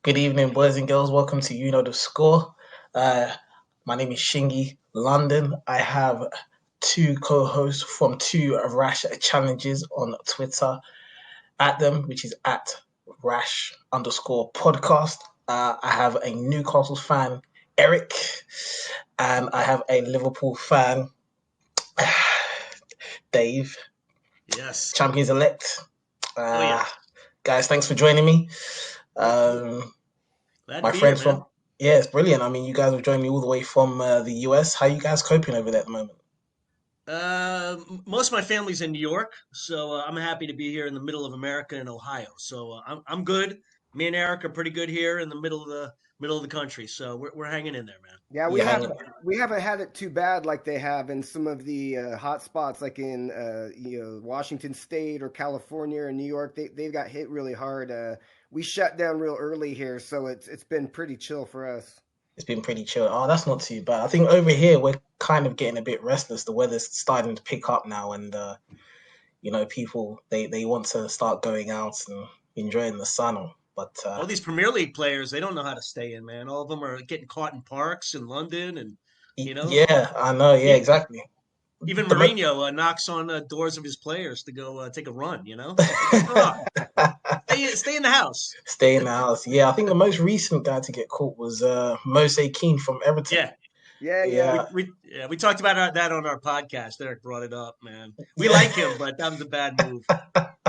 Good evening, boys and girls. Welcome to You Know the Score. Uh, my name is Shingy London. I have two co-hosts from two Rash challenges on Twitter at them, which is at Rash underscore podcast. I have a Newcastle fan, Eric, and I have a Liverpool fan, Dave, Yes. champions elect. Oh yeah. Uh, guys, thanks for joining me. Um, Glad to my be here, friends man. from yeah, it's brilliant. I mean, you guys have joined me all the way from the US. How are you guys coping over there at the moment? Most of my family's in New York, so I'm happy to be here in the middle of America in Ohio. So I'm good. Me and Eric are pretty good here in the middle of the country. So we're hanging in there, man. Yeah, we You're haven't hanging. we haven't had it too bad like they have in some of the hot spots, like in Washington State or California or New York. They've got hit really hard. We shut down real early here, so it's been pretty chill for us. It's been pretty chill. Oh, that's not too bad. I think over here we're kind of getting a bit restless. The weather's starting to pick up now, and people they want to start going out and enjoying the sun. But All these Premier League players, they don't know how to stay in, man. All of them are getting caught in parks in London, and you know, yeah, I know. Yeah, e- exactly. even The mo- Mourinho knocks on the doors of his players to go take a run. It's like, what's going on? Stay in the house. Stay in the house. Yeah, I think the most recent guy to get caught was Mose Kean from Everton. Yeah, Yeah, yeah. Yeah, we talked about that on our podcast. Eric brought it up, man. We like him, but that was a bad move.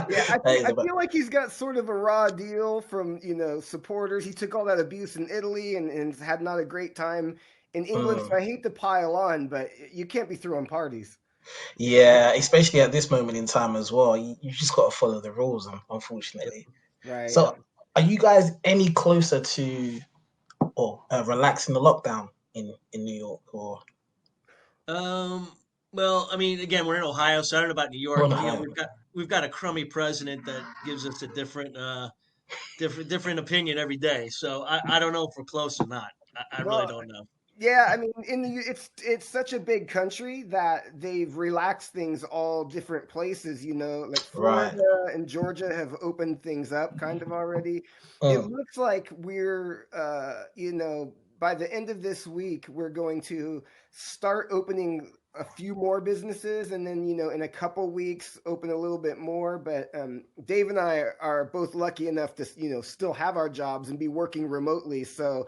Yeah, that is I about. feel like he's got sort of a raw deal from, supporters. He took all that abuse in Italy and had not a great time in England. Mm. So I hate to pile on, but you can't be throwing parties. Yeah, especially at this moment in time as well. You just got to follow the rules, Yep. unfortunately. Right. So, are you guys any closer to or relaxing the lockdown in New York or Um. Well, I mean, again, we're in Ohio, so I don't know about New York. on You know, high? we've got a crummy president that gives us a different opinion every day. So I don't know if we're close or not. I really Well, don't know. yeah, I mean, it's such a big country that they've relaxed things all different places. Like Right. Florida and Georgia have opened things up kind of already. It Mm, looks like we're, by the end of this week, we're going to start opening a few more businesses, and then in a couple weeks open a little bit more. But Dave and I are both lucky enough to still have our jobs and be working remotely, so.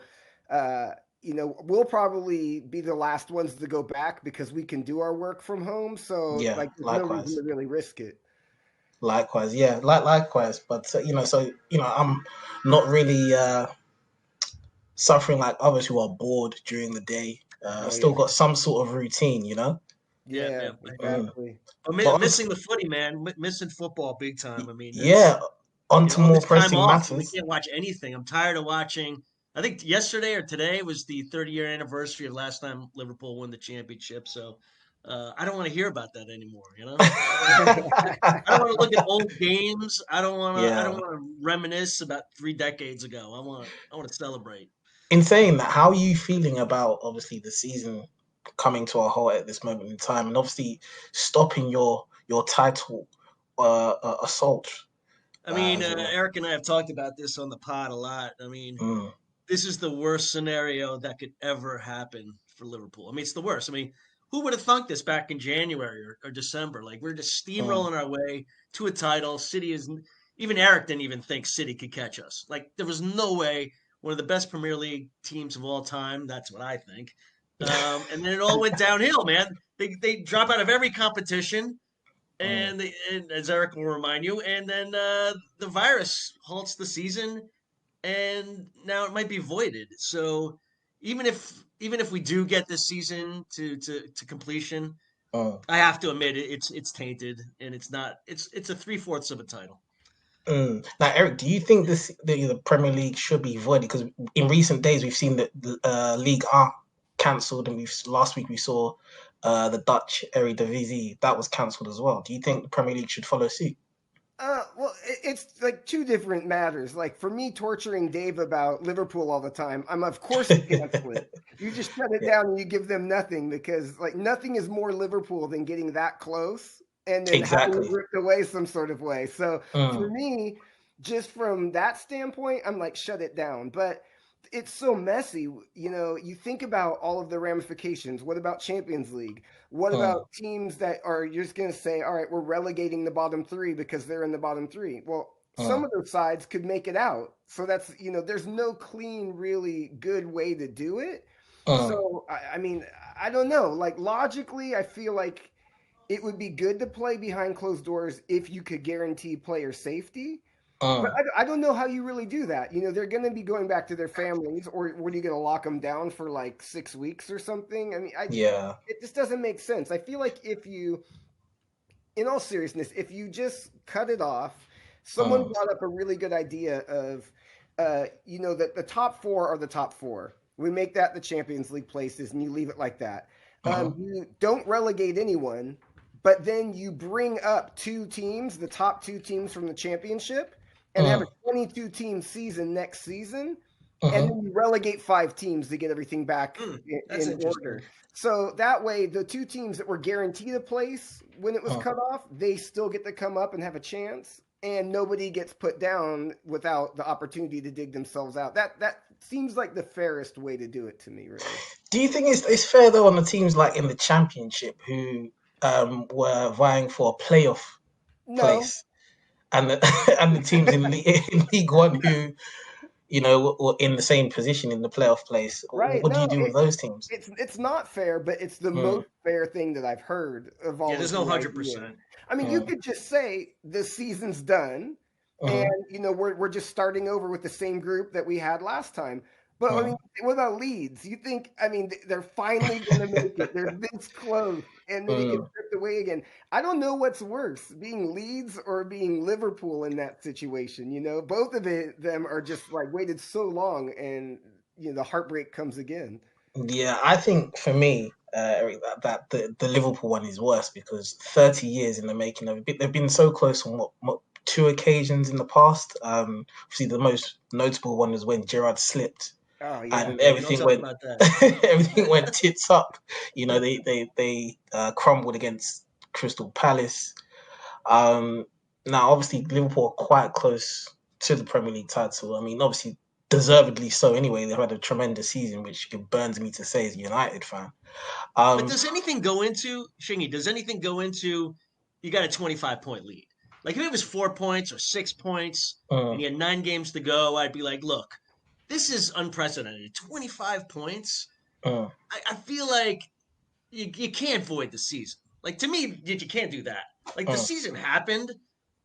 Uh, we'll probably be the last ones to go back because we can do our work from home. So, yeah. like, there's no reason Likewise. to really risk it. Likewise. Yeah. Likewise. But I'm not really suffering like others who are bored during the day. Oh Still yeah, got some sort of routine. Yeah, yeah, yeah. Mm. exactly. But But missing the footy, man, missing football big time. I mean, yeah, on to all more this time pressing off, we matters. can't watch anything. I'm tired of watching. I think yesterday or today was the 30-year anniversary of last time Liverpool won the championship. So I don't want to hear about that anymore. I don't want to look at old games. I don't want to. I don't Yeah. want to reminisce about 3 decades ago. I want to celebrate. In saying that, how are you feeling about obviously the season coming to a halt at this moment in time, and obviously stopping your title assault I mean, as well? Eric and I have talked about this on the pod a lot. I mean, Mm, this is the worst scenario that could ever happen for Liverpool. I mean, it's the worst. I mean, who would have thunk this back in January or December? Like we're just mm, steamrolling our way to a title. City is even Eric didn't even think City could catch us. Like there was no way one of the best Premier League teams of all time. That's what I think. And then it all went downhill, man. They drop out of every competition, mm. and as Eric will remind you, and then the virus halts the season and now it might be voided. So even if we do get this season to completion, Mm. I have to admit it's tainted and it's not. It's a three-fourths of a title. Mm. Now, Eric, do you think the Premier League should be voided? Because in recent days we've seen that the league are cancelled, and we've last week we saw the Dutch Eredivisie that was cancelled as well. Do you think the Premier League should follow suit? Well, it's like two different matters. Like for me, torturing Dave about Liverpool all the time, I'm of course you cancel it. You just shut it Yeah, down and you give them nothing because like nothing is more Liverpool than getting that close and then having it exactly. ripped away some sort of way. So for Mm, me, just from that standpoint, I'm like, shut it down. But it's so messy. You think about all of the ramifications. What about Champions League? What Mm, about teams that are you're just going to say, all right, we're relegating the bottom three because they're in the bottom three? Well, some mm, of those sides could make it out. So there's no clean, really good way to do it. mm, So, I mean, I don't know. Like, logically, I feel like it would be good to play behind closed doors if you could guarantee player safety. But mm. I don't know how you really do that. They're going to be going back to their families, or what are you going to lock them down for like 6 weeks or something? I mean, Yeah. it just doesn't make sense. I feel like in all seriousness, if you just cut it off, someone Mm, brought up a really good idea of, that the top four are the top four. We make that the Champions League places, and you leave it like that. mm, You don't relegate anyone, but then you bring up two teams, the top two teams from the championship, and have a mm, 22 team season next season, and mm, then you relegate 5 teams to get everything back That's in interesting. order. So that way, the two teams that were guaranteed a place when it was mm. cut off, they still get to come up and have a chance, and nobody gets put down without the opportunity to dig themselves out. That seems like the fairest way to do it to me, really. Do you think it's fair though on the teams like in the championship who were vying for a playoff No, place, and the and the teams in League One who were in the same position in the playoff place? right? What do you No, do with those teams? it's not fair, but it's the Mm, most fair thing that I've heard of Yeah, all there's of no the hundred ideas. percent. I mean, you mm, could just say the season's done, and mm, we're just starting over with the same group that we had last time. But I mean, mm, what about Leeds? You think? I mean, they're finally going to make it. They're this close, and then it gets mm. stripped away again. I don't know what's worse, being Leeds or being Liverpool in that situation. Both of them are just like waited so long, and the heartbreak comes again. Yeah, I think for me, Eric, that the Liverpool one is worse because 30 years in the making of it. They've been so close on what two occasions in the past. Obviously, the most notable one was when Gerrard slipped Oh yeah. and Yeah, don't everything talk went about that. everything went tits up. They crumbled against Crystal Palace. Um, Now, obviously, Liverpool are quite close to the Premier League title. I mean, obviously, deservedly so. Anyway, they've had a tremendous season, which it burns me to say as a United fan. But Um, does anything go into Shingy? Does anything go into you got a 25-point lead? Like if it was 4 points or 6 points and mm, you had 9 games to go, I'd be like, look, this is unprecedented. 25 points. mm, I feel like you can't void the season. Like to me, you can't do that. Like the mm, season happened,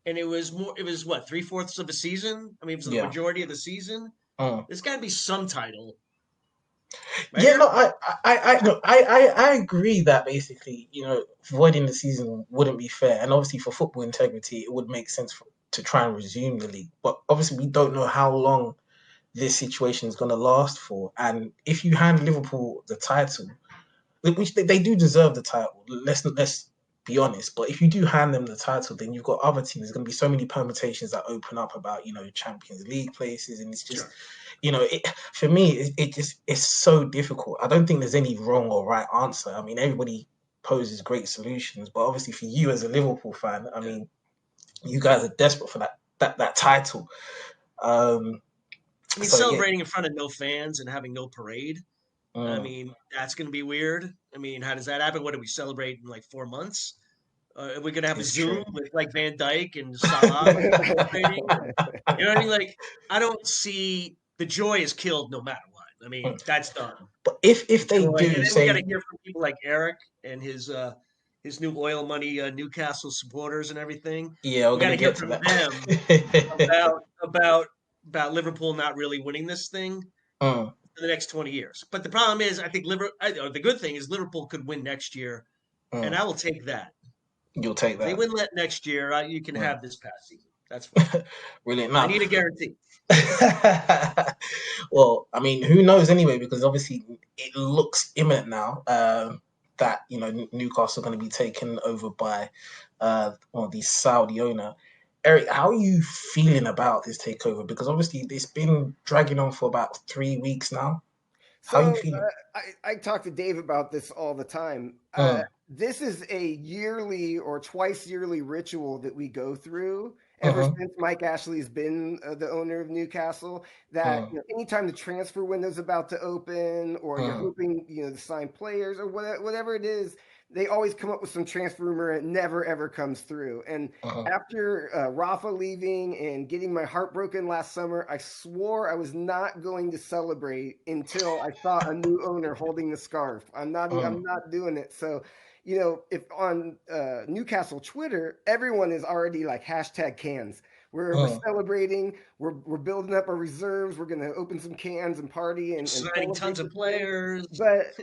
and it was more. It was what 3/4 of a season. I mean, it was the yeah. majority of the season. Mm. There's got to be some title, Yeah, no, right? I agree that basically, voiding the season wouldn't be fair, and obviously for football integrity, it would make sense to try and resume the league. But obviously, we don't know how long this situation is going to last for, and if you hand Liverpool the title, which they do deserve the title. Let's be honest. But if you do hand them the title, then you've got other teams. There's going to be so many permutations that open up about Champions League places, and it's just Sure. for me it just it's so difficult. I don't think there's any wrong or right answer. I mean, everybody poses great solutions, but obviously for you as a Liverpool fan, I Yeah. mean, you guys are desperate for that title. Um, I mean, so yeah. celebrating in front of no fans and having no parade. I Mm. mean, that's going to be weird. I mean, how does that happen? What do we celebrate in like 4 months? Are we going to have a It's Zoom true. with like Van Dyke and Salah celebrating? And, you know what I mean? Like, I don't see the joy is killed no matter what. I mean, Mm. that's done. But if The they joy, and do then we got to say, hear from people like Eric and his new oil money Newcastle supporters and everything. yeah, we're We got gonna to hear get to from them that. about Liverpool not really winning this thing Mm, for the next 20 years. But the problem is, I think the good thing is Liverpool could win next year, and mm. I will take that. You'll take If they that. win that next year, you can Mm. have this past season. That's fine. Brilliant. I Now, need a guarantee. well, I mean, who knows anyway? Because obviously it looks imminent now that Newcastle are going to be taken over by the Saudi owner. Eric, how are you feeling about this takeover? Because obviously it's been dragging on for about 3 weeks now. How are you So feeling? I talk to Dave about this all the time. Mm, This is a yearly or twice yearly ritual that we go through, ever uh-huh, since Mike Ashley's been the owner of Newcastle, that anytime the transfer window's about to open, or you're hoping to sign players or whatever it is, they always come up with some transfer rumor and it never ever comes through. And after Rafa leaving and getting my heart broken last summer, I swore I was not going to celebrate until I saw a new owner holding the scarf. I'm not doing it. So, if on Newcastle Twitter, everyone is already like hashtag cans. We're celebrating. We're building up our reserves. We're going to open some cans and party and Signing celebrate tons of this thing. players. But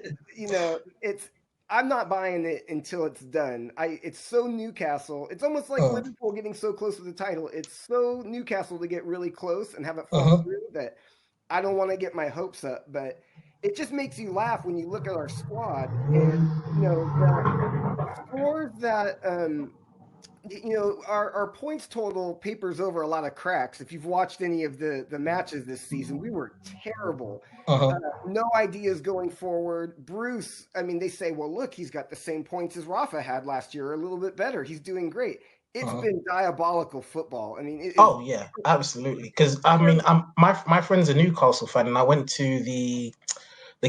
it's I'm not buying it until it's done. It's so Newcastle. It's almost like Liverpool getting so close to the title. It's so Newcastle to get really close and have it fall through that I don't want to get my hopes up. But it just makes you laugh when you look at our squad and the scores that our points total papers over a lot of cracks. If you've watched any of the matches this season, we were terrible. No ideas going forward. Bruce, I mean, they say, well, look, he's got the same points as Rafa had last year, or a little bit better. He's doing great. It's been diabolical football. I mean, it is. Oh yeah, absolutely. Because I mean, my friend's a Newcastle fan, and I went to the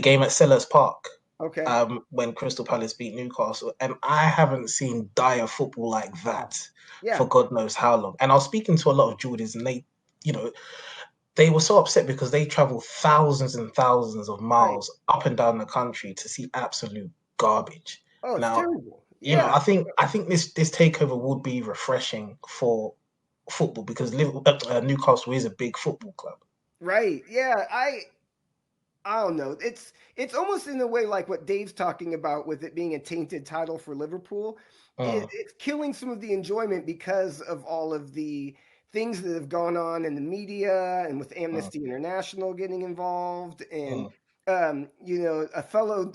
game at Sellers Park Okay. when Crystal Palace beat Newcastle, and I haven't seen dire football like that Yeah. for God knows how long. And I was speaking to a lot of Geordies, and you know, they were so upset because they travel thousands and thousands of Right. miles up and down the country to see absolute garbage. Oh, it's Now, terrible. Yeah. I think this takeover would be refreshing for football because Newcastle is a big football club. Right. Yeah. I don't know. It's almost in a way like what Dave's talking about with it being a tainted title for Liverpool. It's killing some of the enjoyment because of all of the things that have gone on in the media and with Amnesty International getting involved and a fellow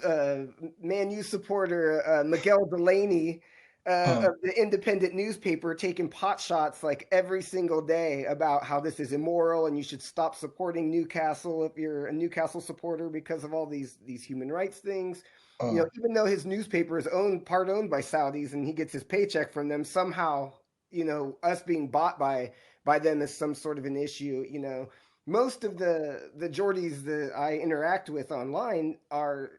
Man U supporter, Miguel Delaney, of the independent newspaper taking pot shots like every single day about how this is immoral and you should stop supporting Newcastle if you're a Newcastle supporter because of all these human rights things. Even though his newspaper is part owned by Saudis and he gets his paycheck from them, somehow, us being bought by them is some sort of an issue. Most of the Geordies that I interact with online are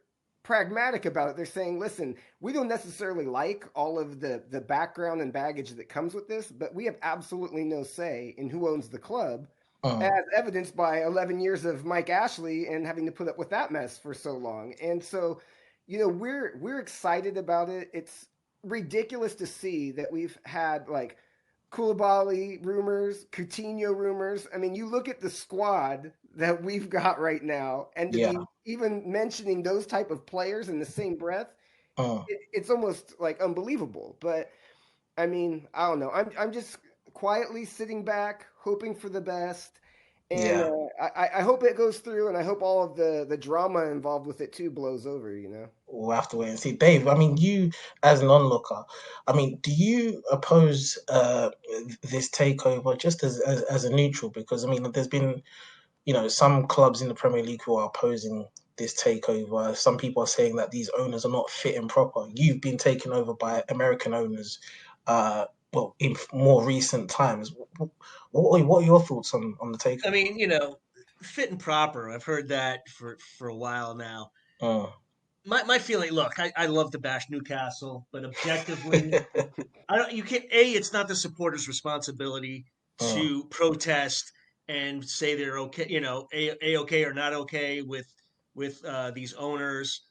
pragmatic about it. They're saying, listen, we don't necessarily like all of the background and baggage that comes with this, but we have absolutely no say in who owns the club, as evidenced by 11 years of Mike Ashley and having to put up with that mess for so long. And so, we're excited about it. It's ridiculous to see that we've had like Koulibaly rumors, Coutinho rumors. I mean, you look at the squad that we've got right now, and to Yeah. be even mentioning those type of players in the same breath, it's almost like unbelievable. But I mean, I don't know. I'm just quietly sitting back, hoping for the best, and Yeah. I hope it goes through, and I hope all of the drama involved with it too blows over. We'll have to wait and see. Dave, I mean, you as an onlooker, I mean, do you oppose this takeover just as a neutral? Because I mean, there's been some clubs in the Premier League who are opposing this takeover. Some people are saying that these owners are not fit and proper. You've been taken over by American owners, in more recent times. What are your thoughts on the I takeover? mean, fit and proper. I've heard that for a while now. Uh, My feeling, look, I love to bash Newcastle, but objectively, I don't. You can't. It's not the supporters' responsibility uh, to protest and say they're okay. Okay or not okay with these owners.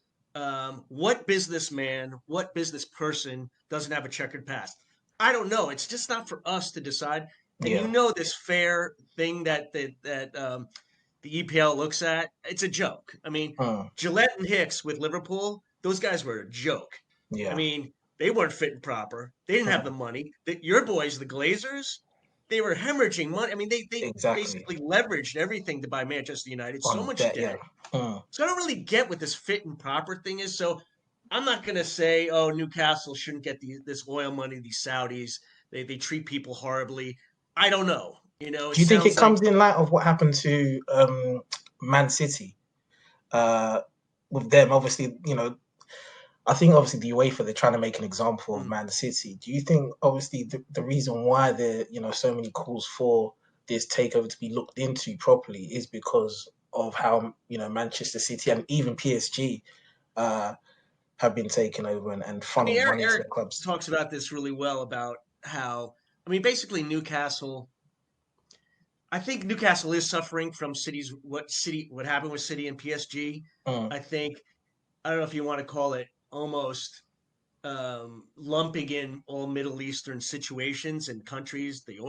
What businessman, what business person doesn't have a checkered past? I don't know. It's just not for us to decide. And yeah. this fair thing that the EPL looks at, it's a joke. I mean, Uh, Gillette and Hicks with Liverpool, those guys were a joke. I yeah. mean, they weren't fit and proper. They didn't have the money. Your boys, the Glazers, they were hemorrhaging money. I mean, they Exactly. basically leveraged everything to buy Manchester United. So On much that, yeah. debt. So I don't really get what this fit and proper thing is. So I'm not going to say, oh, Newcastle shouldn't get this oil money, these Saudis. They treat people horribly. I don't know. It Do you think it sounds like comes in light of what happened to Man City? Uh, with them, obviously, I think obviously the UEFA, they're trying to make an example of Mm. Man City. Do you think obviously the reason why there so many calls for this takeover to be looked into properly is because of how Manchester City and even PSG uh, have been taken over and I mean, funneled money to Eric their clubs? talks about this really well about how, I mean, basically Newcastle. I think Newcastle is suffering from what happened with City and PSG. Mm, I think I don't know if you want to call it almost lumping in all Middle Eastern situations and countries, the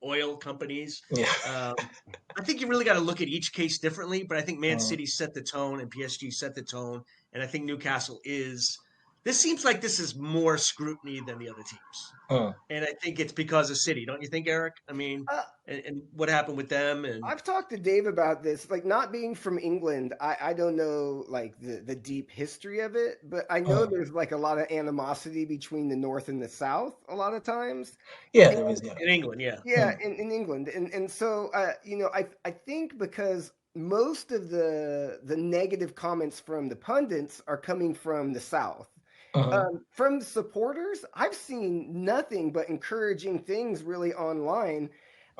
oil companies. yeah. Um, I think you really got to look at each case differently. But I think Man Mm, City set the tone and PSG set the tone, and I think Newcastle is. This seems like this is more scrutiny than the other teams, mm. and I think it's because of City, don't you think, Eric? I mean, Uh, and what happened with them, and I've talked to Dave about this. Like, not being from England, I don't know like the deep history of it, but I know Mm. there's like a lot of animosity between the North and the South a lot of times. Yeah, there is. Yeah. in England, yeah. Yeah, Mm, in England, and so I think because most of the negative comments from the pundits are coming from the South. mhm, From the supporters, I've seen nothing but encouraging things really online.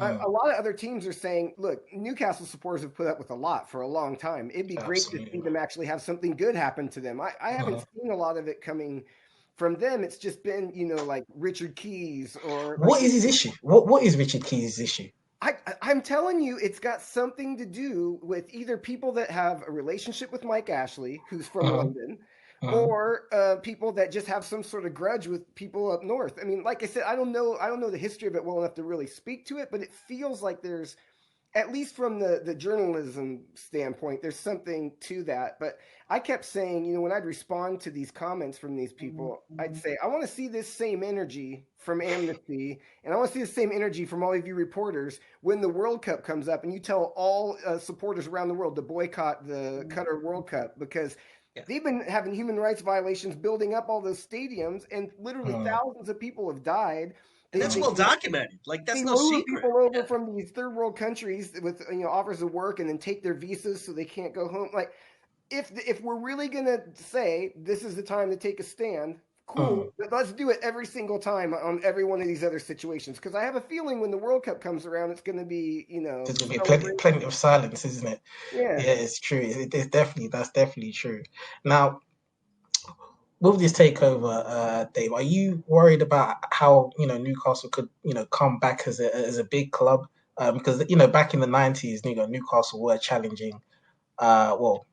mm. A lot of other teams are saying, "Look, Newcastle supporters have put up with a lot for a long time. It'd be great to see Absolutely. them actually have something good happen to them." I haven't Mhm. seen a lot of it coming from them. It's just been, like Richard Keys or like What is his issue? What is Richard Keys' issue? I'm telling you, it's got something to do with either people that have a relationship with Mike Ashley, who's from Mhm, London, mhm, or people that just have some sort of grudge with people up north. I mean, like I said, I don't know the history of it well enough to really speak to it, but it feels like there's, at least from the journalism standpoint, there's something to that. But I kept saying, when I'd respond to these comments from these people, I'd say, I want to see this same energy from Amnesty, and I want to see the same energy from all of you reporters when the World Cup comes up, and you tell all supporters around the world to boycott the Qatar World Cup because Yeah. they've been having human rights violations building up all those stadiums, and literally mhm, thousands of people have died. And They that's they well documented. Like they that's no lure secret. people over Yeah. from these third world countries with offers of work and then take their visas so they can't go home. Like if we're really gonna say this is the time to take a stand, mhm. cool. But let's do it every single time on every one of these other situations because I have a feeling when the World Cup comes around, it's going to be There's gonna be plenty celebration. of silence, isn't it? Yeah. Yeah, it's true. That's definitely true. Now, with this takeover, Dave, are you worried about how Newcastle could come back as a big club? Because back in the '90s, Newcastle were challenging, well,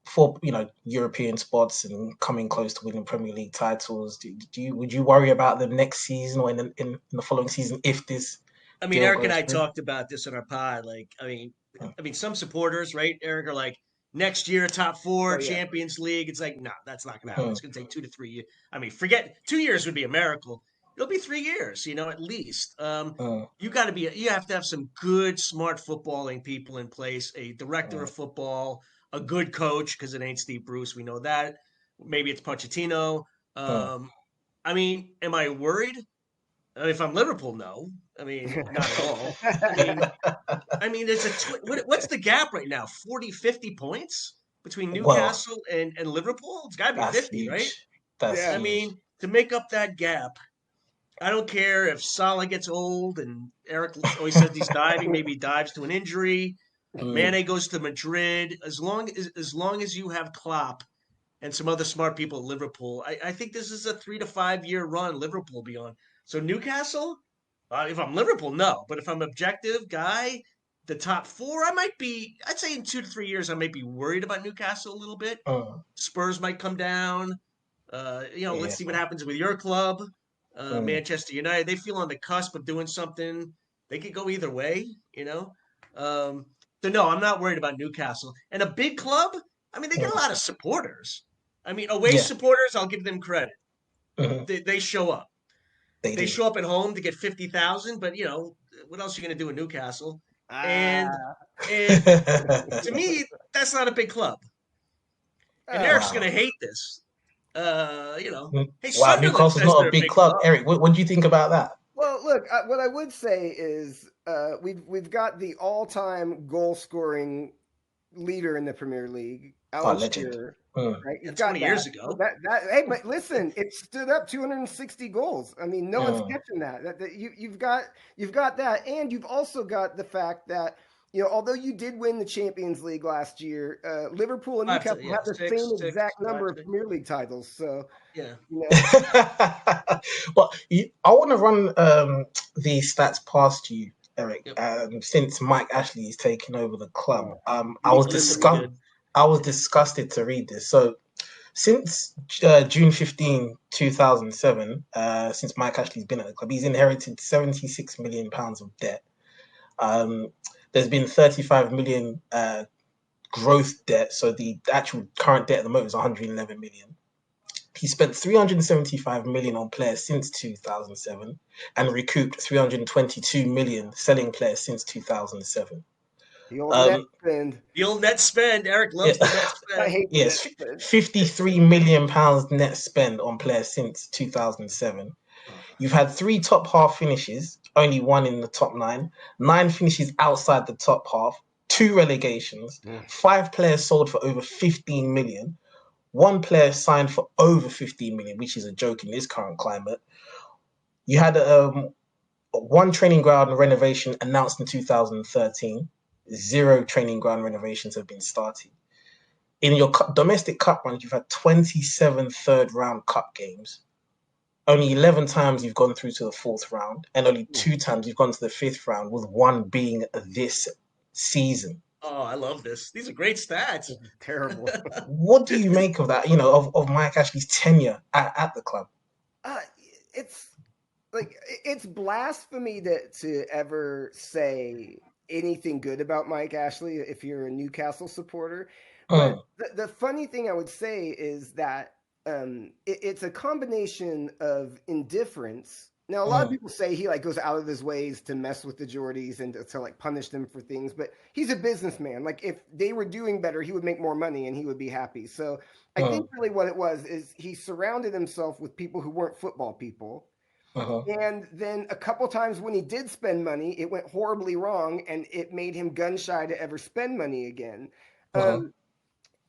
for European spots and coming close to winning Premier League titles. Would you worry about them next season or in the following season if this I mean, deal Eric and goes I through? talked about this on our pod. Like, Mm, I mean, some supporters, right, Eric, are like, next year, top four, Oh yeah. Champions League. It's like, no, that's not going to happen. mm, It's going to take 2 to 3 years. I mean, forget 2 years would be a miracle. It'll be 3 years, at least. mm, You have to have some good, smart footballing people in place, a director mm, of football, a good coach, because it ain't Steve Bruce. We know that. Maybe it's Pochettino. mm. Um, I mean, am I worried? If I'm Liverpool, no. I mean, not at all. I mean, there's what's the gap right now? 40, 50 points between Well, Newcastle and Liverpool? It's got to be that's 50, right? huge. That's Yeah. I huge. mean, to make up that gap, I don't care if Salah gets old and Eric always says he's diving, maybe he dives to an injury. Mm, Mane goes to Madrid. As long as you have Klopp and some other smart people at Liverpool, I think this is a 3 to 5 year run Liverpool will be on. So Newcastle, if I'm Liverpool, no. But if I'm objective guy, the top four, I'd say in 2 to 3 years, I might be worried about Newcastle a little bit. mm, Spurs might come down. Let's yeah. see what happens with your club, Mm, Manchester United. They feel on the cusp of doing something. They could go either way. Um, so no, I'm not worried about Newcastle. And a big club, I mean, they get a mm. lot of supporters. I mean, away Yeah. supporters, I'll give them credit. Mhm. They show up. They They do. show up at home to get 50,000, but what else are you going to do in Newcastle? And Ah. and to me, that's not a big club. And Eric's going Wow. to hate this. Hey, Wow, Sunderland Newcastle's says not a they're a big big club. club. Eric, what do you think about that? Well, look, what I would say is we've got the all-time goal scoring leader in the Premier League, Oh, Alan legend. Shearer, Mm. right? You've Yeah, got 20 that. years ago. Hey, but listen, it stood up 260 goals. I mean, no one's Mm. catching that. You've got that, and you've also got the fact that although you did win the Champions League last year, Liverpool and Newcastle have the same Six, exact number five, of six. Premier League titles. So Yeah. you know, But I want to run these stats past you, Eric. Yep. Since Mike Ashley is taking over the club, Oh, this will be good. I was disgusted to read this. So since June 15, 2007, since Mike Ashley's been at the club, he's inherited £76 million of debt. There's been 35 million growth debt, so the actual current debt at the moment is 111 million. He spent 375 million on players since 2007 and recouped 322 million selling players since 2007. the old net Um, spend. The old net spend. Eric yeah, loves the net I spend. hate the net yes, spend. 53 million pounds net spend on players since 2007. You've had 3 top half finishes, only one in the top nine, 9 finishes outside the top half, 2 relegations, 5 players sold for over 15 million, 1 player signed for over 15 million, which is a joke in this current climate. You had 1 training ground renovation announced in 2013. 0 training ground renovations have been started. In your domestic cup runs, you've had 27 third-round cup games. Only 11 times you've gone through to the fourth round, and only 2 times you've gone to the fifth round, with one being this season. Oh, I love this. These are great stats. This is terrible. What do you make of that? Of Mike Ashley's tenure at the club. uh, it's like it's blasphemy to ever say anything good about Mike Ashley if you're a Newcastle supporter. But Mm, the funny thing I would say is that it's a combination of indifference. Now, a lot of mm, people say he like goes out of his ways to mess with the Geordies and to like punish them for things, but he's a businessman. Like if they were doing better, he would make more money and he would be happy. So I think mm, really what it was is he surrounded himself with people who weren't football people, mm, and then a couple times when he did spend money, it went horribly wrong, and it made him gun shy to ever spend money again. mm, Um,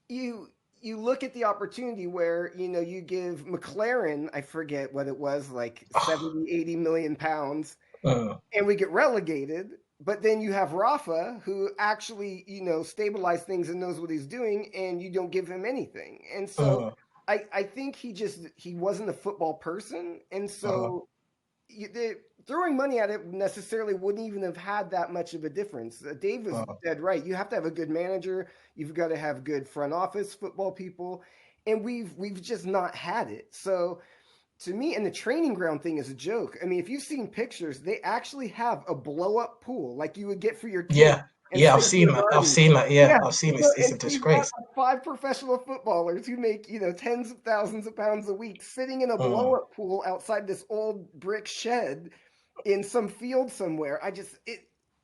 you you look at the opportunity where you give McLaren, I forget what it was, like mm, 70, 80 million pounds, mm, and we get relegated. But then you have Rafa, who actually stabilized things and knows what he's doing, and you don't give him anything. And so mm, I think he wasn't a football person, and so throwing money at it necessarily wouldn't even have had that much of a difference. Dave was mm. dead right. You have to have a good manager. You've got to have good front office football people, and we've just not had it. So to me, and the training ground thing is a joke. I mean, if you've seen pictures, they actually have a blow up pool like you would get for your kid Yeah, and yeah, I've stick in seen your that. I've garden. seen that. Yeah, Yeah. I've seen it. So, It's and a so you've got disgrace. like 5 professional footballers who make, tens of thousands of pounds a week sitting in a blow Mm. up pool outside this old brick shed in some field somewhere.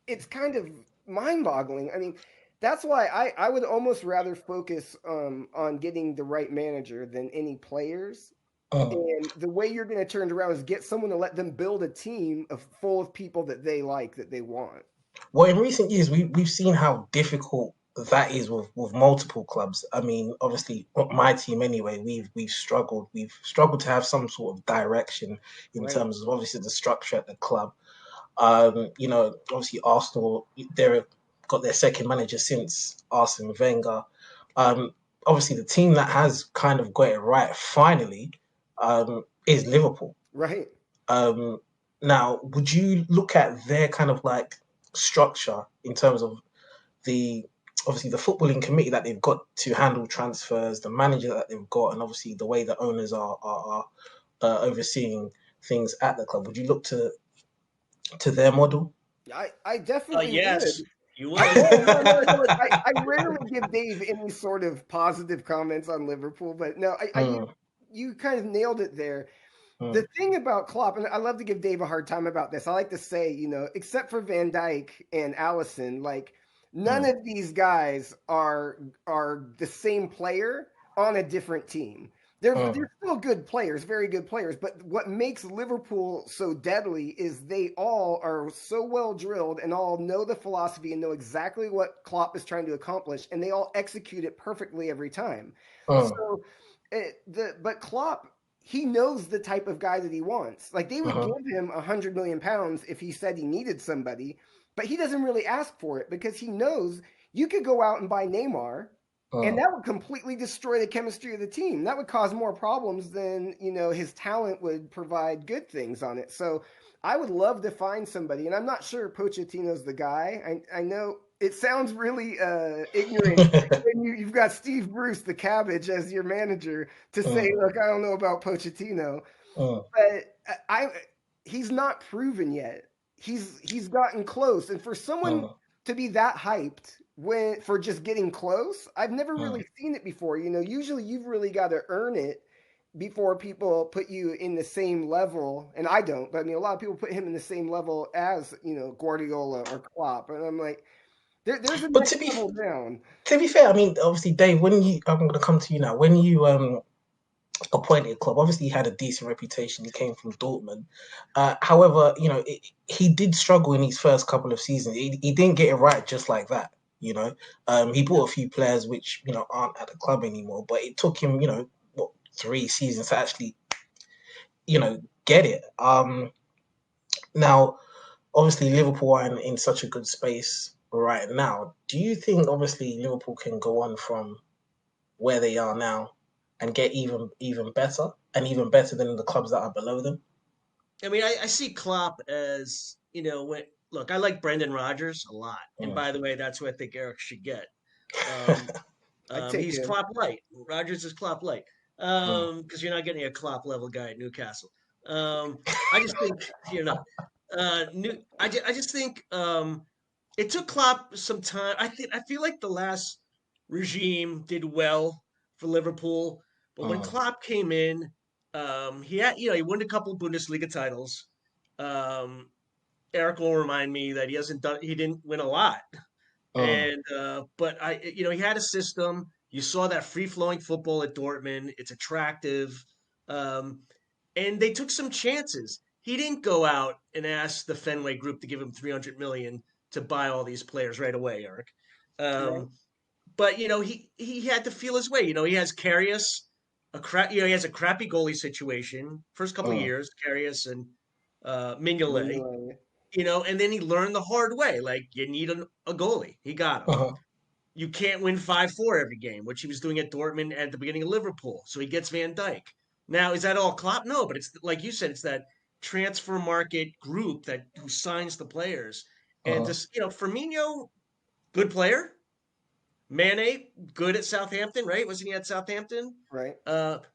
It's kind of mind boggling. I mean, that's why I would almost rather focus on getting the right manager than any players. Mm. And the way you're going to turn it around is get someone to let them build a team full of people that they like, that they want. Well, in recent years, we've seen how difficult that is with multiple clubs. I mean, obviously, my team anyway. We've struggled. We've struggled to have some sort of direction in Right. terms of obviously the structure at the club. Obviously Arsenal, they've got their second manager since Arsene Wenger. Um, Obviously, the team that has kind of got it right finally is Liverpool. Right. Um, Now, would you look at their kind of like structure in terms of the obviously the footballing committee that they've got to handle transfers, the manager that they've got, and obviously the way the owners are overseeing things at the club? Would you look to their model? I definitely Yes, would. you I would. no no no no. I rarely give Dave any sort of positive comments on Liverpool, but no, Mm, you kind of nailed it there. mm, The thing about Klopp, and I love to give Dave a hard time about this. I like to say, except for Van Dijk and Allison, like none mm, of these guys are the same player on a different team. They're still good players, very good players. But what makes Liverpool so deadly is they all are so well drilled and all know the philosophy and know exactly what Klopp is trying to accomplish, and they all execute it perfectly every time. So, but Klopp, he knows the type of guy that he wants. Like they would give him £100 million if he said he needed somebody, but he doesn't really ask for it because he knows you could go out and buy Neymar. And that would completely destroy the chemistry of the team. That would cause more problems than, his talent would provide good things on it. So I would love to find somebody, and I'm not sure Pochettino's the guy. I know it sounds really ignorant when you've got Steve Bruce, the cabbage, as your manager to say, look, I don't know about Pochettino. But he's not proven yet. He's gotten close. And for someone to be that hyped for just getting close, I've never really seen it before. Usually you've really got to earn it before people put you in the same level. And I don't, but I mean, a lot of people put him in the same level as, Guardiola or Klopp. And I'm like, there's a next level down. To be fair, I mean, obviously, Dave, I'm going to come to you now. When you appointed Klopp, obviously he had a decent reputation. He came from Dortmund. However, he did struggle in his first couple of seasons. He didn't get it right just like that. He bought a few players which aren't at the club anymore, but it took him 3 seasons to actually get it. Now obviously Liverpool are in such a good space right now. Do you think obviously Liverpool can go on from where they are now and get even better and even better than the clubs that are below them? I mean, I see Klopp as look, I like Brendan Rodgers a lot, and by the way, that's who I think Eric should get. He's Klopp light. Rodgers is Klopp light because you're not getting a Klopp level guy at Newcastle. I just think you're not. I just think it took Klopp some time. I feel like the last regime did well for Liverpool, but when Klopp came in, he won a couple of Bundesliga titles. Eric will remind me that he didn't win a lot. And but he had a system. You saw that free flowing football at Dortmund. It's attractive, and they took some chances. He didn't go out and ask the Fenway Group to give him 300 million to buy all these players right away, Eric. But he had to feel his way. He has Karius, he has a crappy goalie situation. First couple of years, Karius and Mignolet. And then he learned the hard way. Like, you need a goalie. He got him. You can't win 5-4 every game, which he was doing at Dortmund at the beginning of Liverpool. So he gets Van Dijk. Now, is that all Klopp? No, but it's like you said, it's that transfer market group who signs the players. And just, Firmino, good player. Mane, good at Southampton, right? Wasn't he at Southampton? Right.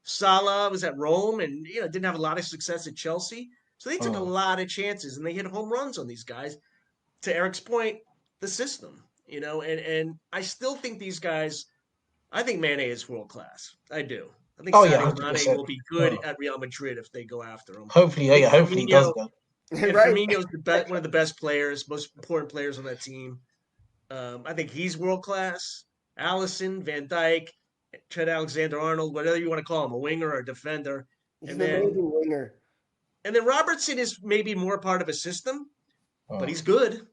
Salah was at Rome and, didn't have a lot of success at Chelsea. So they took a lot of chances and they hit home runs on these guys. To Eric's point, the system, and I still think these guys, I think Mane is world class. I do. I think Sadio Mane will be good at Real Madrid if they go after him. Hopefully, hopefully he does go. And right. Firmino's one of the best players, most important players on that team. I think he's world class. Alisson, Van Dijk, Trent Alexander-Arnold, whatever you want to call him, a winger or a defender. He's an amazing winger. And then Robertson is maybe more part of a system, but he's good.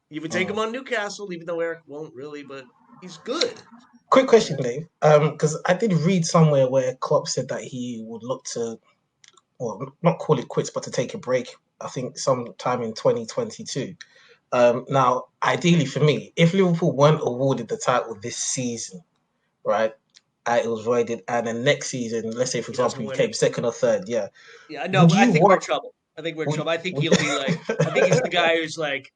You would take him on Newcastle, even though Eric won't really, but he's good. Quick question, Dave, because I did read somewhere where Klopp said that he would look to, well, not call it quits, but to take a break, I think sometime in 2022. Now, ideally for me, if Liverpool weren't awarded the title this season, right, it was voided, and then next season, let's say, for example, you came second or third, Yeah, no, I think we're in trouble. I think I think he'll be like, I think he's the guy who's like,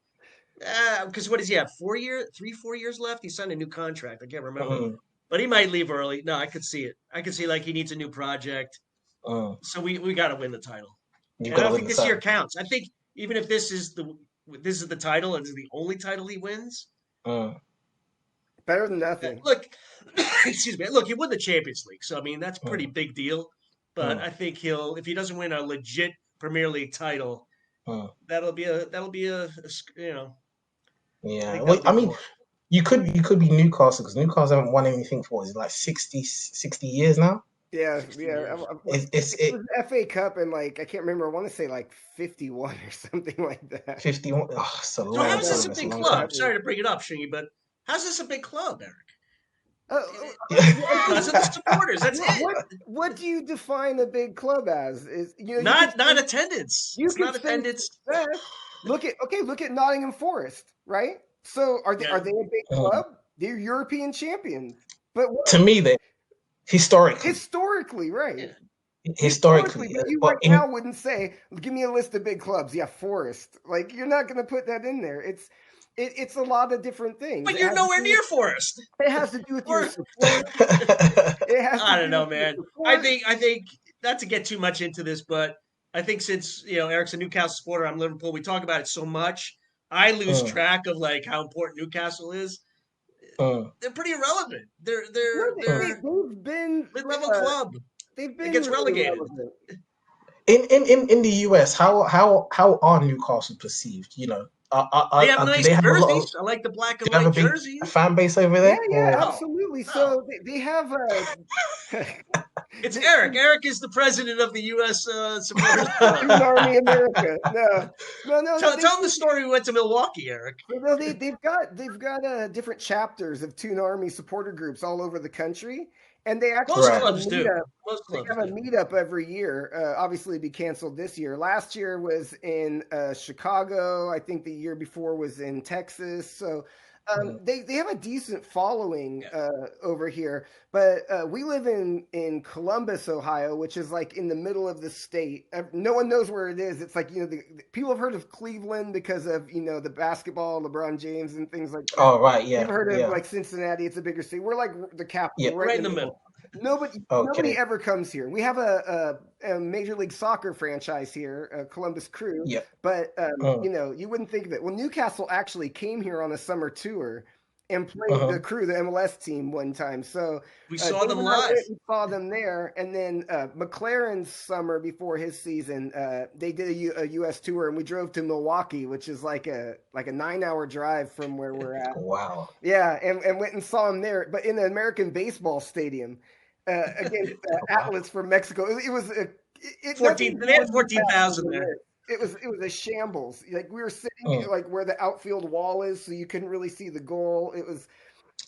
because what does he have? 4 years left? He signed a new contract. I can't remember. But he might leave early. No, I could see it. I could see like he needs a new project. So we got to win the title. I don't think this year counts. I think even if this is the title and this is the only title he wins. Better than nothing. Look, excuse me. Look, he won the Champions League. So, I mean, that's a pretty big deal. But I think if he doesn't win a legit Premier League title, that'll be a Yeah, well, I mean, you could be Newcastle because Newcastle haven't won anything for like 60 years now. Yeah, 16 yeah. years. It was the FA Cup and like I can't remember. I want to say like 51 or something like that. 51. Oh, it's a So how long is this time. a It's a big long club? time. Sorry to bring it up, Shingy, but how's this a big club, Eric? Because of the What, supporters. That's it. what do you define a big club as? Is Not attendance. you It's can not say attendance. success. Look at Nottingham Forest, right? So Yeah. are they a big club? They're European champions, but what, To me, they historically, historically, right? Yeah. Historically, historically, but you but right now wouldn't say, "Give me a list of big clubs." Yeah, Forest. Like you're not going to put that in there. It's a lot of different things. But you're nowhere near Forest. It has to do with your Or support. It has to I don't do know, with your man. I support. think I think not to get too much into this, but I think since Eric's a Newcastle supporter, I'm Liverpool. We talk about it so much. I lose Mm, track of like how important Newcastle is. mm, They're pretty irrelevant. They're No, they're they're mid-level club they've that been gets really relegated. relevant. in the US, how are Newcastle perceived? They have Do nice they have a lot of jerseys. I like the black do and they have white a big jerseys. fan base over Yeah, there? yeah, Or No, absolutely. no. So they have a. It's Eric. Eric is the president of the U.S. Supporters Club. Student Army America. No, no, no. Tell him the story. We went to Milwaukee, Eric. No, they've got different chapters of Toon Army supporter groups all over the country, and they actually Most have right? a clubs do. meetup. Most They clubs have a do. meetup every year. Obviously, it'd be canceled this year. Last year was in Chicago. I think the year before was in Texas. So Mm, they have a decent following Yeah. over here. But we live in Columbus, Ohio, which is like in the middle of the state. No one knows where it is. It's like the people have heard of Cleveland because of the basketball, LeBron James, and things like that. oh, right, You've yeah, heard of yeah, like Cincinnati. It's a bigger city. We're like the capital, yeah. right Right in in the the middle. middle. Nobody Okay, ever comes here. We have a Major League Soccer franchise here, Columbus Crew, yeah. but Mm, you wouldn't think of it. Well, Newcastle actually came here on a summer tour and played the uh-huh, Crew, the MLS team, one time. So We saw Dave them and I live. went and saw them there, and then McLaren's summer before his season, they did a U.S. tour, and we drove to Milwaukee, which is like a 9-hour drive from where we're at. wow. Yeah, and went and saw him there, but in the American Baseball Stadium against Wow. Atlas from Mexico. It was nothing 14. They more had Newcastle 14,000 than there. this. It was a shambles. Like we were sitting Mm, like where the outfield wall is, so you couldn't really see the goal. It was,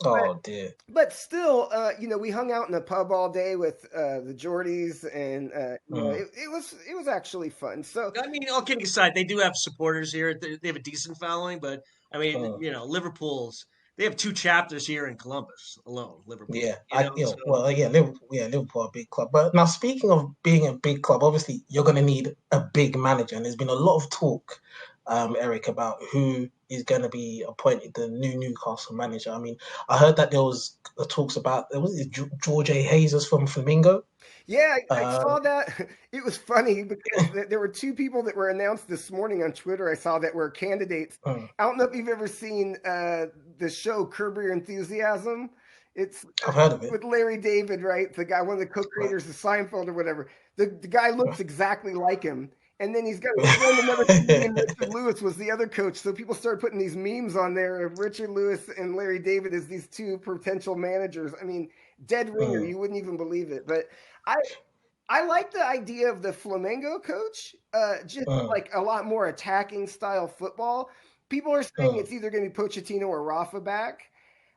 but oh dear. still, we hung out in a pub all day with the Geordies, and Mm, it was actually fun. So I mean, all kidding aside, they do have supporters here. They have a decent following, but I mean, mm. Liverpool's they have two chapters here in Columbus alone. Liverpool, Yeah, so well, yeah, Liverpool are a big club. But now, speaking of being a big club, obviously you're going to need a big manager, and there's been a lot of talk, Eric, about who is going to be appointed the new Newcastle manager. I mean, I heard that there was talks about there was George A. Jesus from Flamingo. yeah, I Uh, saw that. It was funny because there were two people that were announced this morning on Twitter. I saw that were candidates. mm, I don't know if you've ever seen the show Curb Your Enthusiasm. It's I've heard of it. with Larry David, right? The guy, one of the Right. co-creators of Seinfeld or whatever. The guy looks exactly like him. And then he's got a friend, another comedian, Richard Lewis was the other coach. So people started putting these memes on there of Richard Lewis and Larry David as these two potential managers. I mean, dead ringer. Mm, You wouldn't even believe it. But I I like the idea of the Flamengo coach, just mm, like a lot more attacking style football. People are saying mm, it's either going to be Pochettino or Rafa back.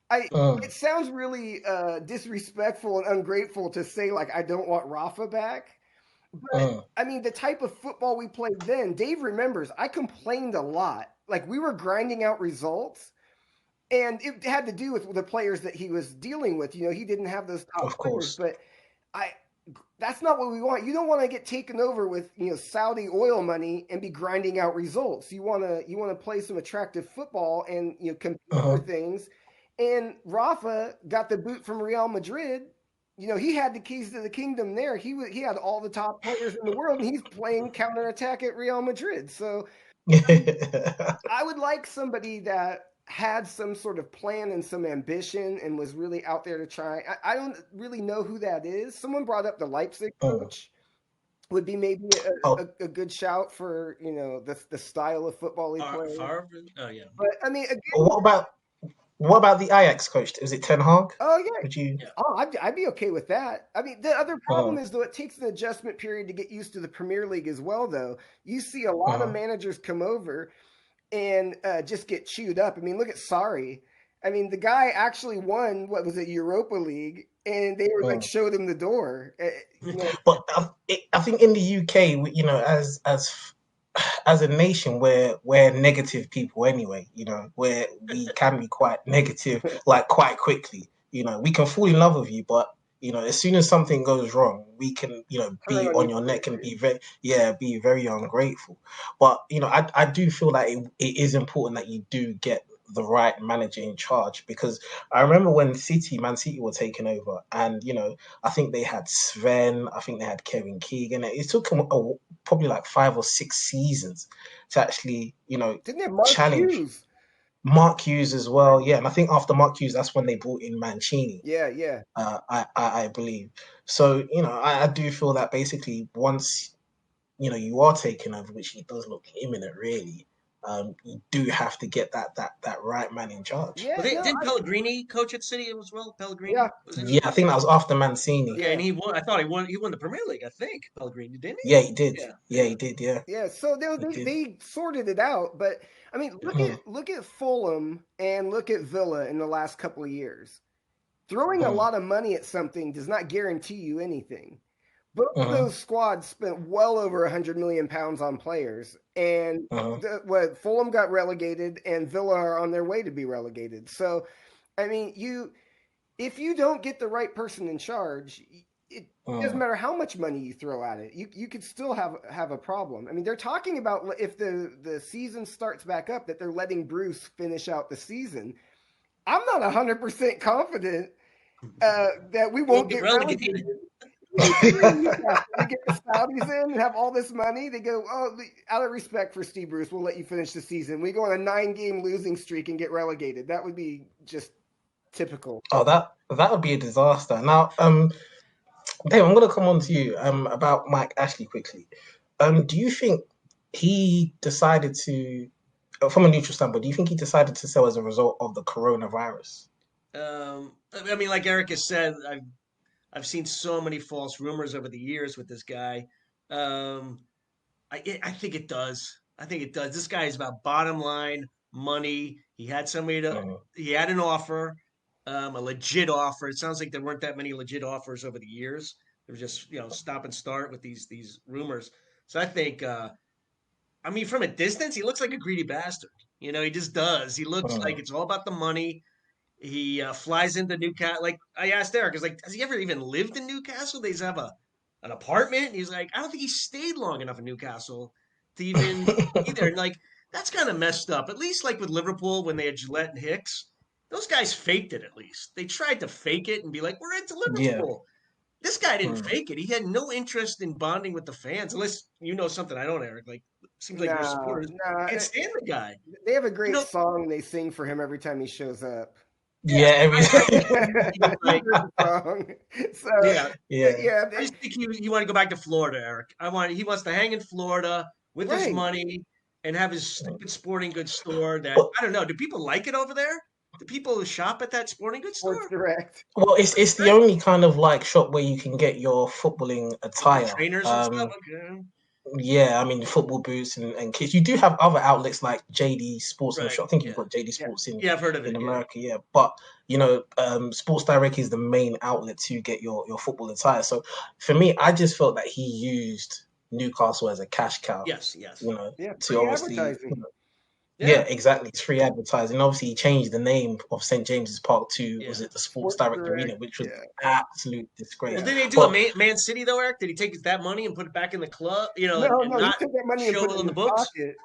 I mm, It sounds really disrespectful and ungrateful to say like I don't want Rafa back. But mm, I mean, the type of football we played then, Dave remembers. I complained a lot. Like we were grinding out results, and it had to do with the players that he was dealing with. He didn't have those top of players, course. but I that's not what we want. You don't want to get taken over with Saudi oil money and be grinding out results. You want to play some attractive football and compete for Uh-huh. things. And Rafa got the boot from Real Madrid. He had the keys to the kingdom there. He had all the top players in the world, and he's playing counterattack at Real Madrid. So I would like somebody that had some sort of plan and some ambition and was really out there to try. I don't really know who that is. Someone brought up the Leipzig Mm. coach would be maybe Oh, a good shout for the style of football he plays. Favre. Oh yeah. But I mean, what again, about? What about the Ajax coach? Is it Ten Hag? Oh yeah. Would you? Yeah. Oh, I'd be okay with that. I mean, the other problem Uh, is though it takes an adjustment period to get used to the Premier League as well. Though you see a lot of uh, managers come over and just get chewed up. I mean, look at Sarri. I mean, the guy actually won what was it, Europa League, and they were like uh. showed him the door. You know, But I think in the UK, as a nation, we're negative people anyway. Where we can be quite negative, like quite quickly. We can fall in love with you, but as soon as something goes wrong, we can turn be on on you your neck and quickly. be very ungrateful. But I do feel that it is important that you do get the right manager in charge, because I remember when Man City were taking over, and I think they had Sven, I think they had Kevin Keegan. It took them probably like 5 or 6 seasons to actually, Didn't it, Mark challenge Hughes? Mark Hughes as well. Yeah, and I think after Mark Hughes, that's when they brought in Mancini. Yeah, yeah, I believe. So I do feel that basically once you are taking over, which it does look imminent, really. You do have to get that right man in charge. yeah. Well, No, didn't Pellegrini coach at City as well? yeah, Pellegrini was it? Yeah, I think that was after Mancini. Okay, yeah. and he won. I thought he won. He won the Premier League. I think Pellegrini didn't Yeah, he did. he? Yeah, Yeah, yeah. he did. Yeah, Yeah, so he did. they sorted it out, but I mean, Mm, look at Fulham and look at Villa in the last couple of years. Throwing a mm, lot of money at something does not guarantee you anything. Both of mm, those squads spent well over £100 million on players, and mm. what Fulham got relegated, and Villa are on their way to be relegated. So, I mean, if you don't get the right person in charge, it doesn't Mm. matter how much money you throw at it. You could still have a problem. I mean, they're talking about if the season starts back up that they're letting Bruce finish out the season. I'm not 100% confident that we We won't won't get get relegated. relegated. We get the Saudis in and have all this money. They go, oh, out of respect for Steve Bruce, we'll let you finish the season. We go on a 9-game losing streak and get relegated. That would be just typical. Oh, that would be a disaster. Now, Dave, I'm gonna come on to you about Mike Ashley quickly. Do you think he decided to, from a neutral standpoint, do you think he decided to sell as a result of the coronavirus? I mean, like Eric has said, I've seen so many false rumors over the years with this guy. Um, I think it does. I think it does. This guy is about bottom line money. He had somebody to. Mm, He had an offer, a legit offer. It sounds like there weren't that many legit offers over the years. There was just stop and start with these rumors. So I think. I mean, from a distance, he looks like a greedy bastard. He just does. He looks mm. like it's all about the money. He flies into Newcastle. Like I asked Eric, I was like, has he ever even lived in Newcastle? They have an apartment. He's like, I don't think he stayed long enough in Newcastle to even be there. And like that's kind of messed up. At least like with Liverpool when they had Gillette and Hicks, those guys faked it. At least they tried to fake it and be like, we're into Yeah. Liverpool. This guy didn't Mm. fake it. He had no interest in bonding with the fans, unless you know something I don't, Eric. Like seems like your No, supporters no. can't stand the guy. They have a You great know, song they sing for him every time he shows up. yeah. Yeah. So I just think he's You've like, heard the song. So, yeah. Yeah. yeah, I just think you want to go back to Florida, Eric. He wants to hang in Florida with his right. money and have his Mm. stupid sporting goods store. That Well, I don't know. Do people like it over there? Do people shop at that sporting goods Sports store? Direct. well, it's the Right? only kind of like shop where you can get your footballing Like the attire. trainers and stuff. Okay. Yeah, I mean football boots and kits. You do have other outlets like JD Sports. I'm Right. sure. I think you've Yeah. got JD Yeah. Sports Yeah, I've heard of in it. Yeah. America. Yeah, but Sports Direct is the main outlet to get your football attire. So for me, I just felt that he used Newcastle as a cash cow. Yes. Yes. Yeah, To free obviously. advertising. Yeah, Yeah. exactly. It's free advertising. Obviously, he changed the name of St James's Park to, was Yeah. it the Sports Sports Direct Direct. Arena, which was Yeah. absolute disgrace. Well, Yeah. did they do a But Man City though, Eric? Did he take that money and put it back in the club? No, And no, he not took that money and show put it it on in the his books? pocket.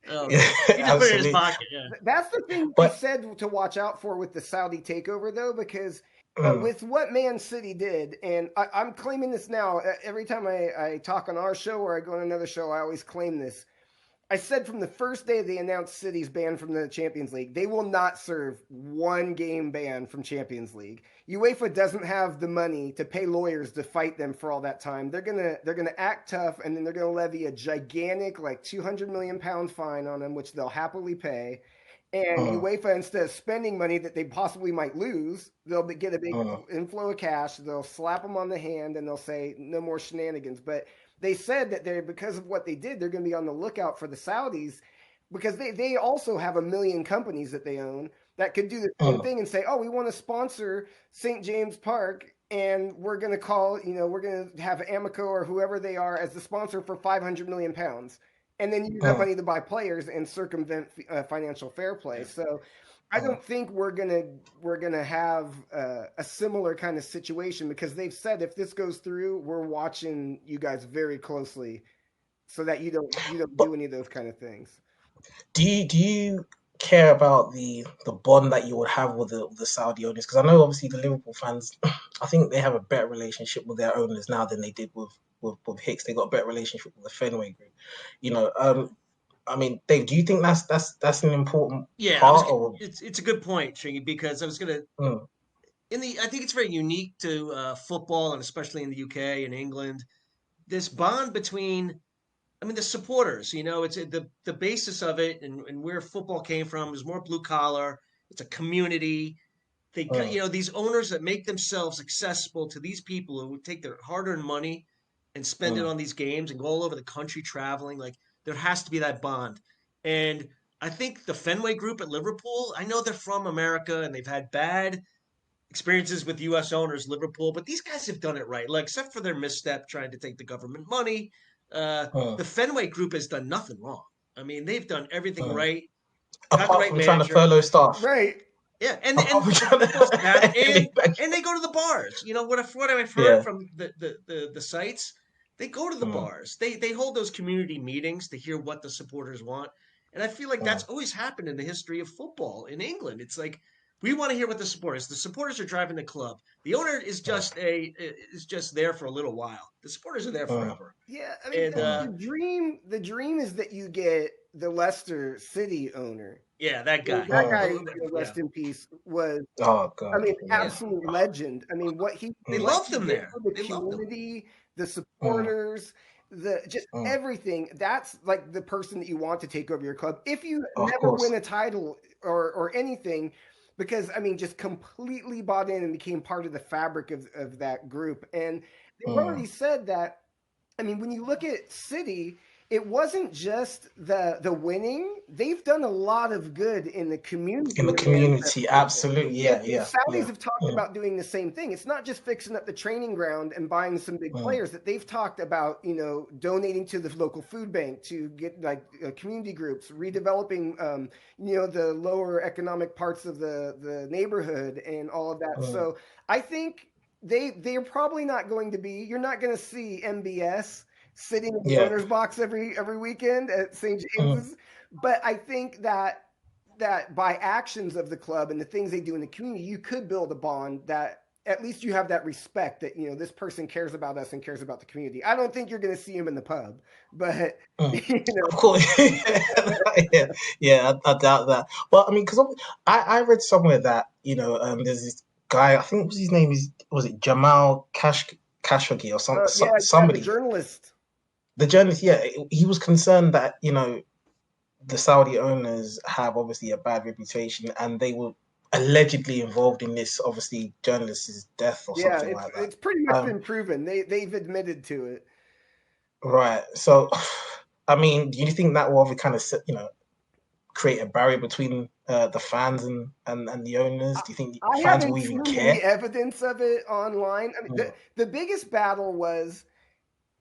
Oh, yeah, okay. He just put it in his absolutely. pocket. Yeah. That's the thing they But said to watch out for with the Saudi takeover, though, because mm, with what Man City did, and I'm claiming this now. Every time I talk on our show or I go on another show, I always claim this. I said from the first day they announced City's ban from the Champions League, they will not serve one game ban from Champions League. UEFA doesn't have the money to pay lawyers to fight them for all that time. They're gonna act tough, and then they're gonna levy a gigantic like £200 million fine on them, which they'll happily pay. And UEFA, instead of spending money that they possibly might lose, they'll get a big inflow of cash. They'll slap them on the hand and they'll say, no more shenanigans. But they said that because of what they did, they're going to be on the lookout for the Saudis, because they also have 1 million companies that they own that could do the same thing and say, oh, we want to sponsor St. James Park, and we're going to call, we're going to have Amico or whoever they are as the sponsor for 500 million pounds. And then use that money to buy players and circumvent financial fair play. So I don't think we're gonna have a similar kind of situation, because they've said if this goes through, we're watching you guys very closely, so that you don't do any of those kind of things. Do you care about the bond that you would have with the Saudi owners? Because I know obviously the Liverpool fans, I think they have a better relationship with their owners now than they did with Hicks. They got a better relationship with the Fenway Group. I mean, Dave, do you think that's an important part? It's a good point, Shingy, because I was gonna I think it's very unique to football, and especially in the UK and England, this bond between, the supporters. It's the basis of it, and where football came from is more blue collar. It's a community. They these owners that make themselves accessible to these people who take their hard-earned money and spend it on these games and go all over the country traveling. Like, there has to be that bond. And I think the Fenway Group at Liverpool, I know they're from America and they've had bad experiences with U.S. owners, Liverpool, but these guys have done it right. Like, except for their misstep trying to take the government money, the Fenway Group has done nothing wrong. I mean, they've done everything right. Got the apart right from manager. Trying to furlough staff, right? Yeah, and they go to the bars. What I've heard from the sites, they go to the bars. They hold those community meetings to hear what the supporters want. And I feel like that's always happened in the history of football in England. It's like, we want to hear what the supporters. The supporters are driving the club. The owner is just there for a little while. The supporters are there forever. Yeah, I mean, the dream is that you get the Leicester City owner. Yeah, that guy. That guy, rest in peace, was absolute legend. I mean, what they loved him there. The community, the supporters, everything. That's like the person that you want to take over your club. If you never win a title or anything, because just completely bought in and became part of the fabric of that group. And they've already said that. When you look at City, it wasn't just the winning. They've done a lot of good in the community. Absolutely, yeah. The Saudis have talked about doing the same thing. It's not just fixing up the training ground and buying some big players. That they've talked about, donating to the local food bank, to get community groups, redeveloping, the lower economic parts of the neighborhood and all of that. So I think they're probably not going to be. You're not going to see MBS sitting in the owner's box every weekend at St. James's. But I think that by actions of the club and the things they do in the community, you could build a bond that at least you have that respect that, this person cares about us and cares about the community. I don't think you're going to see him in the pub, but of course, I doubt that. But because I read somewhere that there's this guy, I think his name was it Jamal Khashoggi or somebody, the journalist. The journalist, he was concerned that the Saudi owners have obviously a bad reputation, and they were allegedly involved in this journalist's death or something like that. It's pretty much been proven. They've admitted to it. Right. So, do you think that will kind of create a barrier between the fans and the owners? Do you think fans will even care? The evidence of it online. The biggest battle was,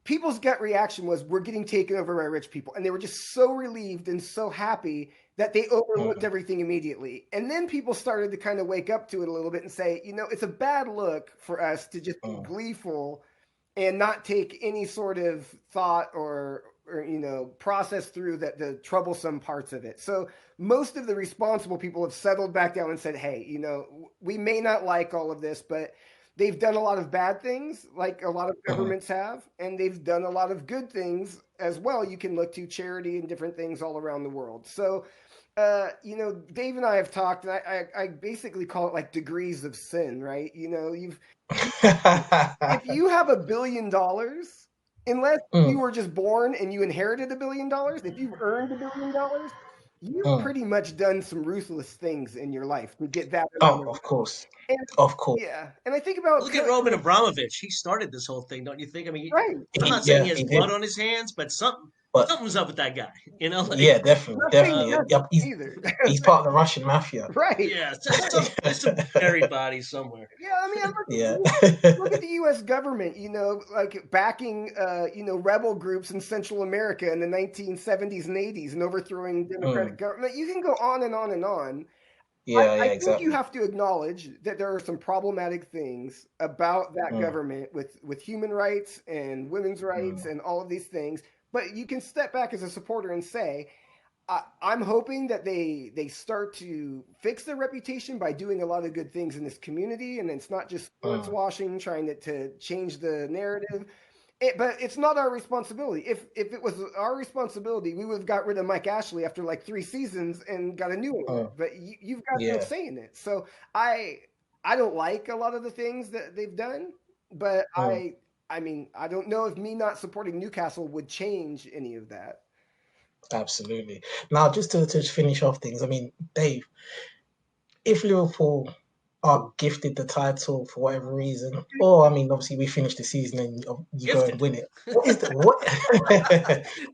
people's gut reaction was, we're getting taken over by rich people. And they were just so relieved and so happy that they overlooked everything immediately. And then people started to kind of wake up to it a little bit and say, it's a bad look for us to just be gleeful and not take any sort of thought or process through the troublesome parts of it. So most of the responsible people have settled back down and said, hey, we may not like all of this, but they've done a lot of bad things, like a lot of governments have, and they've done a lot of good things as well. You can look to charity and different things all around the world. So, Dave and I have talked, and I basically call it like degrees of sin, right? If you have $1 billion, unless you were just born and you inherited $1 billion, if you've earned $1 billion, you've pretty much done some ruthless things in your life to get that amount Oh, of. of course. And Of course. yeah, and I think about Look at Roman Abramovich. He started this whole thing, don't you think? I mean, right. I'm not saying Yeah, he has he did. blood on his hands, but But something's up with that guy. You know, yeah, like definitely, Not saying he definitely. doesn't Yep, either. he's part of the Russian mafia. Right. yeah, there's some buried bodies somewhere. Yeah, I mean, Yeah. look at the U.S. government, like backing, rebel groups in Central America in the 1970s and 80s and overthrowing democratic government. You can go on and on and on. Yeah, I yeah, think you exactly. have to acknowledge that there are some problematic things about that Mm, government with human rights and women's rights mm, and all of these things. But you can step back as a supporter and say, I'm hoping that they start to fix their reputation by doing a lot of good things in this community, and it's not just sports mm, washing, trying to change the narrative. But it's not our responsibility. If it was our responsibility, we would have got rid of Mike Ashley after like 3 seasons and got a new owner. mm. But you've got no Yeah, say in it. So I I don't like a lot of the things that they've done, but mm, I mean I don't know if me not supporting Newcastle would change any of that. absolutely. Now, just to finish off things, I mean, Dave, if Liverpool are gifted the title for whatever reason, or I mean, obviously we finish the season and you go and Gifted. win it. What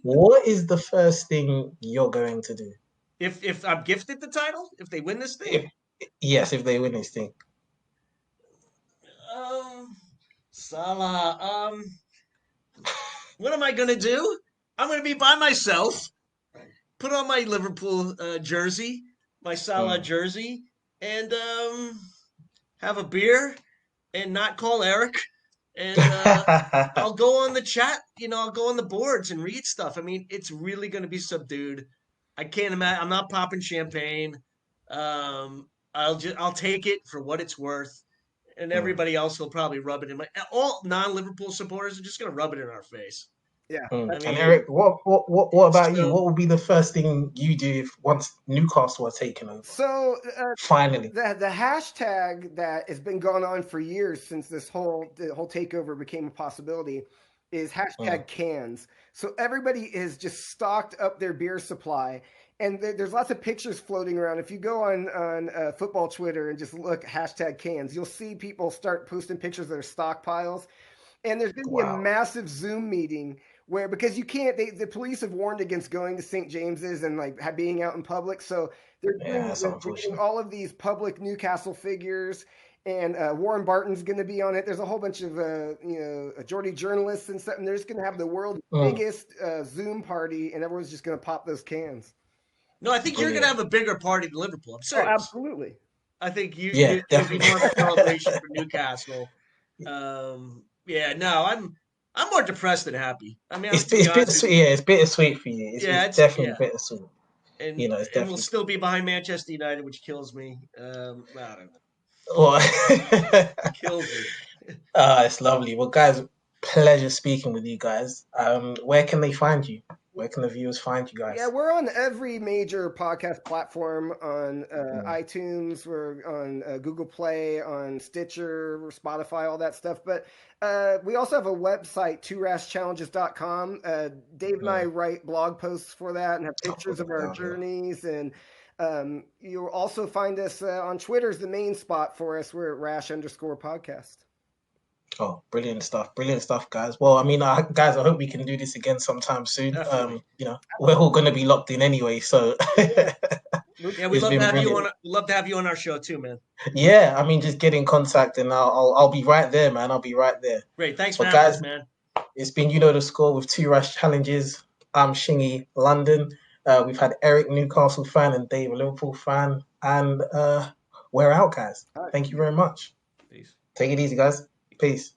what is the first thing you're going to do? If I'm gifted the title, if they win this thing, If yes, if they win this thing. um, Salah, what am I gonna do? I'm gonna be by myself. Put on my Liverpool jersey, my Salah Mm. jersey, and have a beer and not call Eric. And I'll go on the chat. I'll go on the boards and read stuff. I mean, it's really going to be subdued. I can't imagine. I'm not popping champagne. I'll take it for what it's worth, and Mm, everybody else will probably rub it in my. All non-Liverpool supporters are just going to rub it in our face. Yeah. mm. I And mean, Eric, what about you? so What would be the first thing you do if once Newcastle are taken over? So Finally. the hashtag that has been going on for years since the whole takeover became a possibility is Mm, hashtag cans. So everybody has just stocked up their beer supply, and there's lots of pictures floating around. If you go on football Twitter and just look hashtag cans, you'll see people start posting pictures of their stockpiles. And there's going to be a wow. massive Zoom meeting where because you can't, the police have warned against going to St. James's and like being out in public. So Yeah, that's they're getting unfortunate. all of these public Newcastle figures, and Warren Barton's going to be on it. There's a whole bunch of Geordie journalists and stuff, and they're just going to have the world's Mm, biggest Zoom party, and everyone's just going to pop those cans. no, I think you're going to brilliant. have a bigger party than Liverpool. I'm Oh, serious. absolutely. I think Yeah, it'll be definitely. more of a celebration for Newcastle. Yeah, no, I'm more depressed than happy. I mean, to be It's honest with bittersweet. you, Yeah, it's bittersweet for you. It's yeah, definitely bittersweet. and You know, it's we'll definitely. still be behind Manchester United, which kills me. I don't know, Well, kills me. it's lovely. Well, guys, pleasure speaking with you guys. Where can they find you? Where can the viewers find you Yeah, guys? we're on every major podcast platform on Mm, iTunes, we're on Google Play, on Stitcher, Spotify, all that stuff. But we also have a website, tworashchallenges.com. Dave and I mm. write blog posts for that and have I'll put pictures of that our down here. journeys. And you'll also find us on Twitter is the main spot for us. We're at rash_podcast. Oh, brilliant stuff, guys. Well, I mean, guys, I hope we can do this again sometime soon. Definitely. We're all going to be locked in anyway, so Yeah. Yeah, we'd it's love to been have you on. brilliant. We'd love to have you on our show too, man. Yeah, I mean, just get in contact, and I'll be right there, man. I'll be right there. Great, thanks for But having us, guys, man. it's been the score with two Rash challenges. I'm Shingy London. We've had Eric Newcastle fan and Dave Liverpool fan, and we're out, guys. All right. Thank you very much. Peace. Take it easy, guys. Peace.